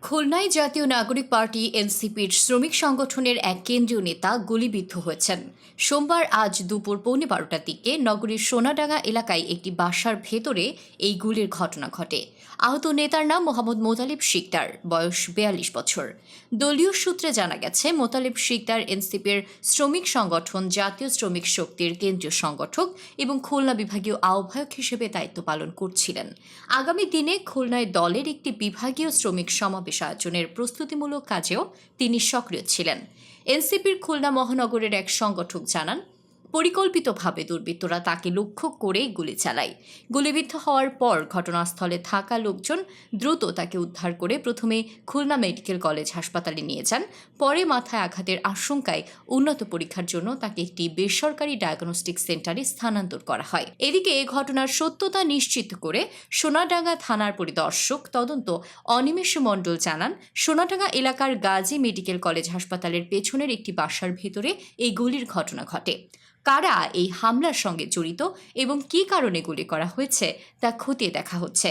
খুলনায় জাতীয় নাগরিক পার্টি এনসিপির শ্রমিক সংগঠনের এক কেন্দ্রীয় নেতা গুলিবিদ্ধ হয়েছেন। সোমবার আজ দুপুর 12:15টার দিকে নগরীর সোনাডাঙ্গা এলাকায় একটি বাসার ভেতরে এই গুলির ঘটনা ঘটে। আহত নেতার নাম মোহাম্মদ মোতালেব শিকদার, বয়স 42 বছর। দলীয় সূত্রে জানা গেছে, মোতালেব শিকদার এনসিপির শ্রমিক সংগঠন জাতীয় শ্রমিক শক্তির কেন্দ্রীয় সংগঠক এবং খুলনা বিভাগীয় আহ্বায়ক হিসেবে দায়িত্ব পালন করছিলেন। আগামী দিনে খুলনায় দলের একটি বিভাগীয় শ্রমিক সমাবেশ আয়োজনের প্রস্তুতিমূলক কাজেও তিনি সক্রিয় ছিলেন। এনসিপির খুলনা মহানগরের এক সংগঠক জানান, পরিকল্পিতভাবে দুর্বৃত্তরা তাকে লক্ষ্য করে গুলি চালায়। গুলিবিদ্ধ হওয়ার পর ঘটনাস্থলে থাকা লোকজন দ্রুত তাকে উদ্ধার করে প্রথমে খুলনা মেডিকেল কলেজ হাসপাতালে নিয়ে যান। পরে মাথায় আঘাতের আশঙ্কায় উন্নত পরীক্ষার জন্য তাকে একটি বেসরকারি ডায়াগনস্টিক সেন্টারে স্থানান্তর করা হয়। এদিকে এ ঘটনার সত্যতা নিশ্চিত করে সোনাডাঙ্গা থানার পরিদর্শক তদন্ত অনিমেষ মণ্ডল জানান, সোনাডাঙ্গা এলাকার গাজী মেডিকেল কলেজ হাসপাতালের পেছনের একটি বাসার ভেতরে এই গুলির ঘটনা ঘটে। কারা এই হামলার সঙ্গে জড়িত এবং কী কারণে গুলি করা হয়েছে তা খতিয়ে দেখা হচ্ছে।